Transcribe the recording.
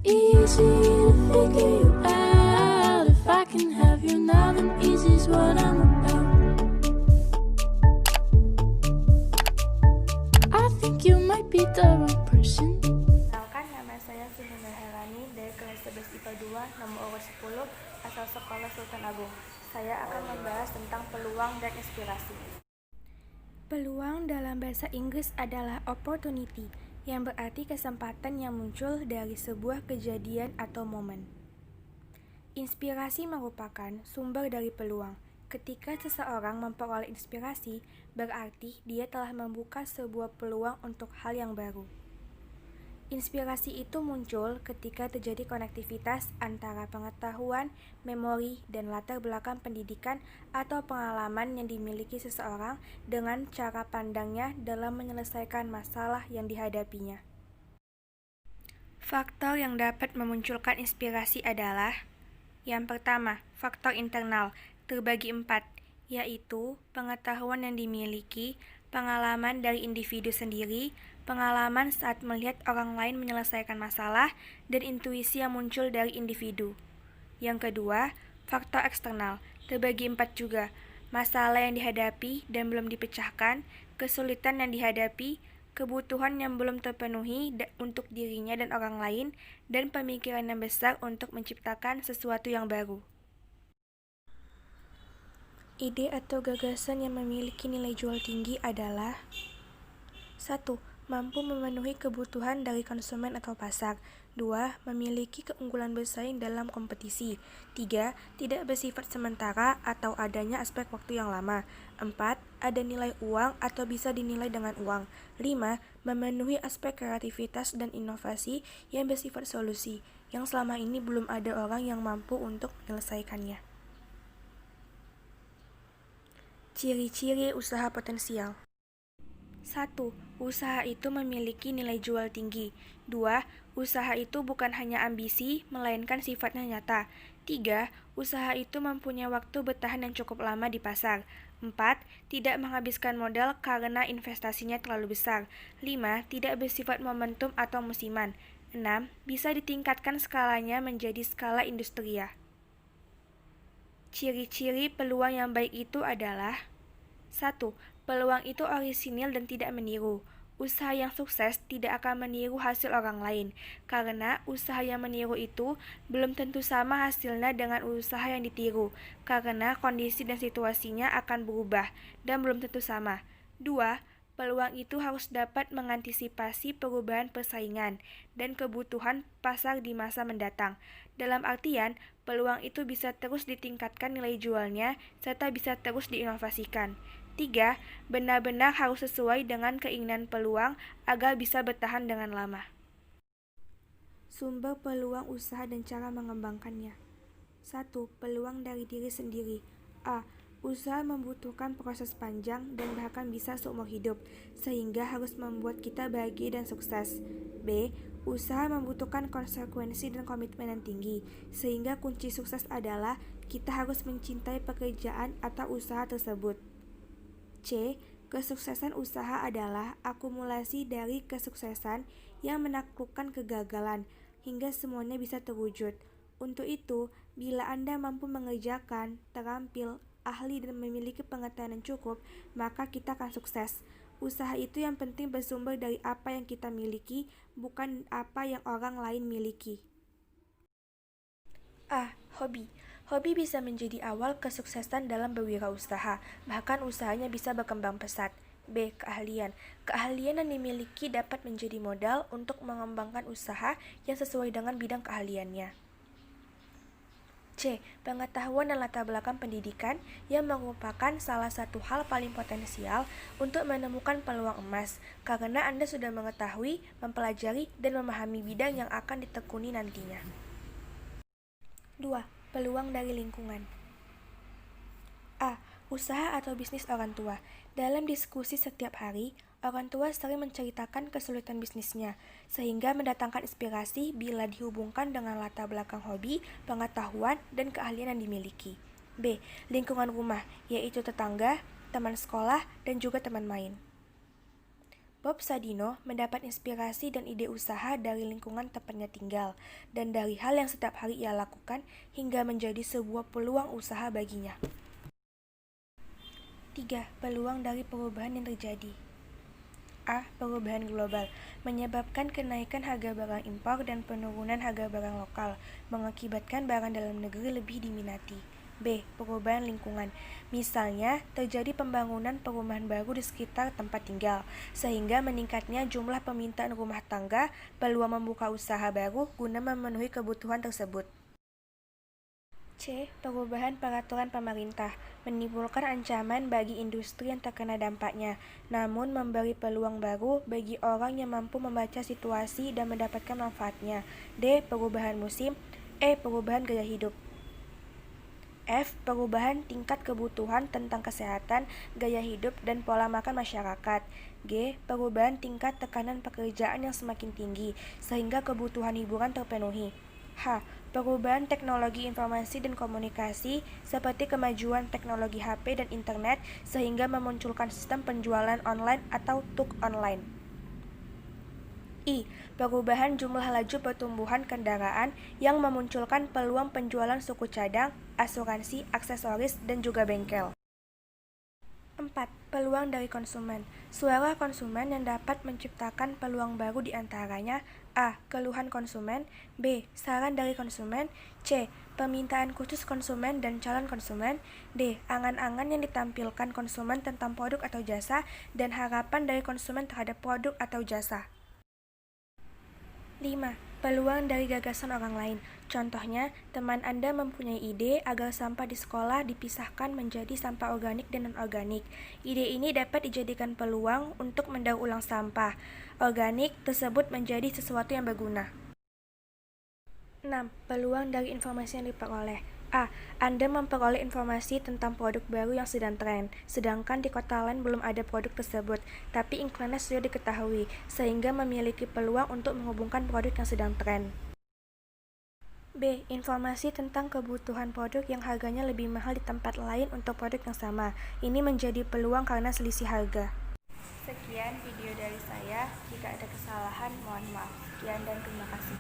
easy to figure you out. If I can have you now, then easy's what I'm about. I think you might be the wrong person. Kenalkan, nama saya Suhina Helani dari kelas 11 IPA 2 nomor urut 10 asal Sekolah Sultan Agung. Saya akan membahas tentang peluang dan inspirasi. Peluang dalam bahasa Inggris adalah opportunity, yang berarti kesempatan yang muncul dari sebuah kejadian atau momen. Inspirasi merupakan sumber dari peluang. Ketika seseorang memperoleh inspirasi, berarti dia telah membuka sebuah peluang untuk hal yang baru. Inspirasi itu muncul ketika terjadi konektivitas antara pengetahuan, memori, dan latar belakang pendidikan atau pengalaman yang dimiliki seseorang dengan cara pandangnya dalam menyelesaikan masalah yang dihadapinya. Faktor yang dapat memunculkan inspirasi adalah: yang pertama, faktor internal, terbagi 4, yaitu pengetahuan yang dimiliki, pengalaman dari individu sendiri, pengalaman saat melihat orang lain menyelesaikan masalah, dan intuisi yang muncul dari individu. Yang kedua, faktor eksternal, terbagi 4 juga, masalah yang dihadapi dan belum dipecahkan, kesulitan yang dihadapi, kebutuhan yang belum terpenuhi untuk dirinya dan orang lain, dan pemikiran yang besar untuk menciptakan sesuatu yang baru. Ide atau gagasan yang memiliki nilai jual tinggi adalah: 1. Mampu memenuhi kebutuhan dari konsumen atau pasar. 2. Memiliki keunggulan bersaing dalam kompetisi. 3. Tidak bersifat sementara atau adanya aspek waktu yang lama. 4. Ada nilai uang atau bisa dinilai dengan uang. 5. Memenuhi aspek kreativitas dan inovasi yang bersifat solusi, yang selama ini belum ada orang yang mampu untuk menyelesaikannya. Ciri-ciri usaha potensial. 1. Usaha itu memiliki nilai jual tinggi. 2. Usaha itu bukan hanya ambisi, melainkan sifatnya nyata. 3. Usaha itu mempunyai waktu bertahan yang cukup lama di pasar. 4. Tidak menghabiskan modal karena investasinya terlalu besar. 5. Tidak bersifat momentum atau musiman. 6. Bisa ditingkatkan skalanya menjadi skala industria. Ciri-ciri peluang yang baik itu adalah: 1. Peluang itu orisinil dan tidak meniru. Usaha yang sukses tidak akan meniru hasil orang lain, karena usaha yang meniru itu belum tentu sama hasilnya dengan usaha yang ditiru, karena kondisi dan situasinya akan berubah dan belum tentu sama. 2. Peluang itu harus dapat mengantisipasi perubahan persaingan dan kebutuhan pasar di masa mendatang. Dalam artian, peluang itu bisa terus ditingkatkan nilai jualnya serta bisa terus diinovasikan. 3. Benar-benar harus sesuai dengan keinginan peluang agar bisa bertahan dengan lama. Sumber peluang usaha dan cara mengembangkannya. 1. Peluang dari diri sendiri. A. Usaha membutuhkan proses panjang dan bahkan bisa seumur hidup, sehingga harus membuat kita bahagia dan sukses. B. Usaha membutuhkan konsekuensi dan komitmen yang tinggi, sehingga kunci sukses adalah kita harus mencintai pekerjaan atau usaha tersebut. C. Kesuksesan usaha adalah akumulasi dari kesuksesan yang menaklukkan kegagalan, hingga semuanya bisa terwujud. Untuk itu, bila Anda mampu mengerjakan, terampil, ahli dan memiliki pengetahuan yang cukup, maka kita akan sukses. Usaha itu yang penting bersumber dari apa yang kita miliki, bukan apa yang orang lain miliki. A. Hobi. Hobi bisa menjadi awal kesuksesan dalam berwirausaha, bahkan usahanya bisa berkembang pesat. B. Keahlian. Keahlian yang dimiliki dapat menjadi modal untuk mengembangkan usaha yang sesuai dengan bidang keahliannya. C. Pengetahuan dan latar belakang pendidikan yang merupakan salah satu hal paling potensial untuk menemukan peluang emas, karena Anda sudah mengetahui, mempelajari, dan memahami bidang yang akan ditekuni nantinya. 2. Peluang dari lingkungan. A. Usaha atau bisnis orang tua. Dalam diskusi setiap hari, orang tua sering menceritakan kesulitan bisnisnya, sehingga mendatangkan inspirasi bila dihubungkan dengan latar belakang hobi, pengetahuan, dan keahlian yang dimiliki. B. Lingkungan rumah, yaitu tetangga, teman sekolah, dan juga teman main. Bob Sadino mendapat inspirasi dan ide usaha dari lingkungan tempatnya tinggal, dan dari hal yang setiap hari ia lakukan hingga menjadi sebuah peluang usaha baginya. 3. Peluang dari perubahan yang terjadi. A. Perubahan global menyebabkan kenaikan harga barang impor dan penurunan harga barang lokal, mengakibatkan barang dalam negeri lebih diminati. B. Perubahan lingkungan. Misalnya, terjadi pembangunan perumahan baru di sekitar tempat tinggal, sehingga meningkatnya jumlah permintaan rumah tangga, peluang membuka usaha baru guna memenuhi kebutuhan tersebut. C. Perubahan peraturan pemerintah menimbulkan ancaman bagi industri yang terkena dampaknya, namun memberi peluang baru bagi orang yang mampu membaca situasi dan mendapatkan manfaatnya. D. Perubahan musim. E. Perubahan gaya hidup. F. Perubahan tingkat kebutuhan tentang kesehatan, gaya hidup, dan pola makan masyarakat. G. Perubahan tingkat tekanan pekerjaan yang semakin tinggi, sehingga kebutuhan hiburan terpenuhi. H. Perubahan teknologi informasi dan komunikasi, seperti kemajuan teknologi HP dan internet, sehingga memunculkan sistem penjualan online atau tuk online. I. Perubahan jumlah laju pertumbuhan kendaraan yang memunculkan peluang penjualan suku cadang, asuransi, aksesoris, dan juga bengkel. 4. Peluang dari konsumen. Suara konsumen yang dapat menciptakan peluang baru diantaranya A. Keluhan konsumen. B. Saran dari konsumen. C. Permintaan khusus konsumen dan calon konsumen. D. Angan-angan yang ditampilkan konsumen tentang produk atau jasa dan harapan dari konsumen terhadap produk atau jasa. 5. Peluang dari gagasan orang lain. Contohnya, teman Anda mempunyai ide agar sampah di sekolah dipisahkan menjadi sampah organik dan non-organik. Ide ini dapat dijadikan peluang untuk mendaur ulang sampah organik tersebut menjadi sesuatu yang berguna. 6. Peluang dari informasi yang diperoleh. A. Anda memperoleh informasi tentang produk baru yang sedang tren, sedangkan di kota lain belum ada produk tersebut, tapi iklannya sudah diketahui, sehingga memiliki peluang untuk menghubungkan produk yang sedang tren. B. Informasi tentang kebutuhan produk yang harganya lebih mahal di tempat lain untuk produk yang sama. Ini menjadi peluang karena selisih harga. Sekian video dari saya. Jika ada kesalahan, mohon maaf. Sekian dan terima kasih.